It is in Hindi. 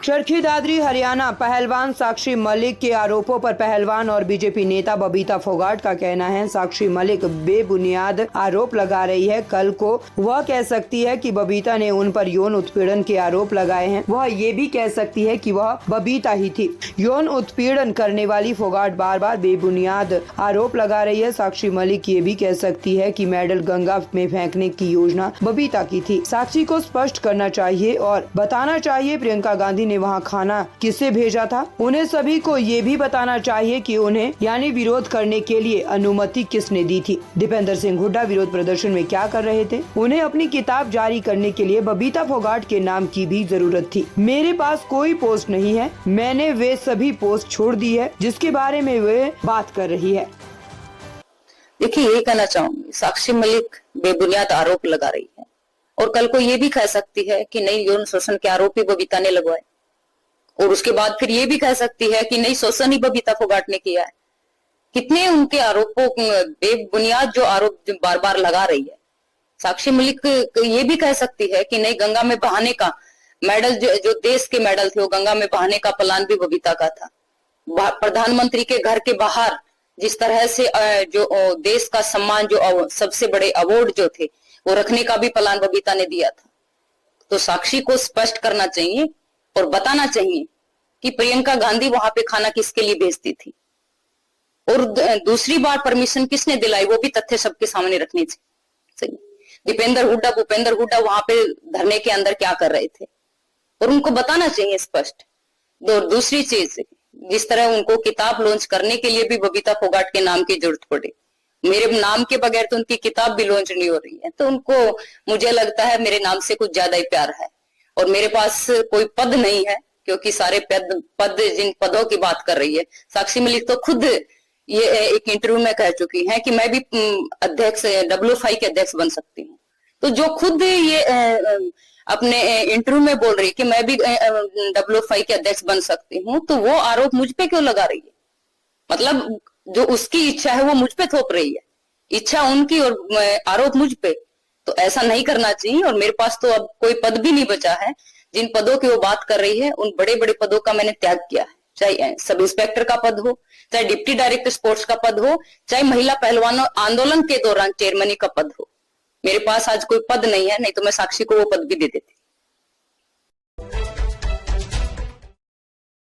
चरखी दादरी हरियाणा पहलवान साक्षी मलिक के आरोपों पर पहलवान और बीजेपी नेता बबीता फोगाट का कहना है साक्षी मलिक बेबुनियाद आरोप लगा रही है। कल को वह कह सकती है कि बबीता ने उन पर यौन उत्पीड़न के आरोप लगाए हैं। वह ये भी कह सकती है कि वह बबीता ही थी। यौन उत्पीड़न करने वाली फोगाट बार बार बेबुनियाद आरोप लगा रही है। साक्षी मलिक ये भी कह सकती है कि मेडल गंगा में फेंकने की योजना बबीता की थी। साक्षी को स्पष्ट करना चाहिए और बताना चाहिए प्रियंका गांधी ने वहां खाना किसे भेजा था। उन्हें सभी को ये भी बताना चाहिए कि उन्हें यानी विरोध करने के लिए अनुमति किसने दी थी। दीपेंद्र सिंह हुड्डा विरोध प्रदर्शन में क्या कर रहे थे। उन्हें अपनी किताब जारी करने के लिए बबीता फोगाट के नाम की भी जरूरत थी। मेरे पास कोई पोस्ट नहीं है, मैंने वे सभी पोस्ट छोड़ दी है जिसके बारे में वे बात कर रही है। देखिए, ये कहना चाहूंगी, साक्षी मलिक बेबुनियाद आरोप लगा रही है और कल को ये भी कह सकती है कि नहीं, यौन शोषण के आरोप ही बबीता ने लगवाए, और उसके बाद फिर ये भी कह सकती है कि नहीं, शोषण ही बबीता फोगाट ने किया है। कितने उनके आरोपों, बेबुनियाद जो आरोप बार बार लगा रही है। साक्षी मलिक ये भी कह सकती है कि नहीं, गंगा में बहाने का मेडल, जो देश के मेडल थे वो गंगा में बहाने का प्लान भी बबीता का था। प्रधानमंत्री के घर के बाहर जिस तरह से जो देश का सम्मान, जो सबसे बड़े अवार्ड जो थे वो रखने का भी प्लान बबीता ने दिया था। तो साक्षी को स्पष्ट करना चाहिए और बताना चाहिए कि प्रियंका गांधी वहां पे खाना किसके लिए भेजती थी, और दूसरी बार परमिशन किसने दिलाई, वो भी तथ्य सबके सामने रखने चाहिए। भूपेंद्र हुड्डा वहां पे धरने के अंदर क्या कर रहे थे और उनको बताना चाहिए स्पष्ट। दूसरी चीज, जिस तरह उनको किताब लॉन्च करने के लिए भी बबीता फोगाट के नाम की जरूरत पड़ी, मेरे नाम के बगैर तो उनकी किताब भी लॉन्च नहीं हो रही है। तो उनको, मुझे लगता है, मेरे नाम से कुछ ज्यादा ही प्यार है। और मेरे पास कोई पद नहीं है, क्योंकि सारे पद जिन पदों की बात कर रही है साक्षी मलिक तो खुद ये एक इंटरव्यू में कह चुकी है कि मैं भी अध्यक्ष, WFI के अध्यक्ष बन सकती हूँ। तो जो खुद ये अपने इंटरव्यू में बोल रही है कि मैं भी WFI के अध्यक्ष बन सकती हूँ, तो वो आरोप मुझ पे क्यों लगा रही है? मतलब जो उसकी इच्छा है वो मुझ पे थोप रही है, इच्छा उनकी और आरोप मुझ पे। तो ऐसा नहीं करना चाहिए। और मेरे पास तो अब कोई पद भी नहीं बचा है। जिन पदों की वो बात कर रही है उन बड़े बड़े पदों का मैंने त्याग किया है, चाहे सब इंस्पेक्टर का पद हो, चाहे डिप्टी डायरेक्टर स्पोर्ट्स का पद हो, चाहे महिला पहलवानों आंदोलन के दौरान चेयरमैनी का पद हो। मेरे पास आज कोई पद नहीं है, नहीं तो मैं साक्षी को वो पद भी दे देती।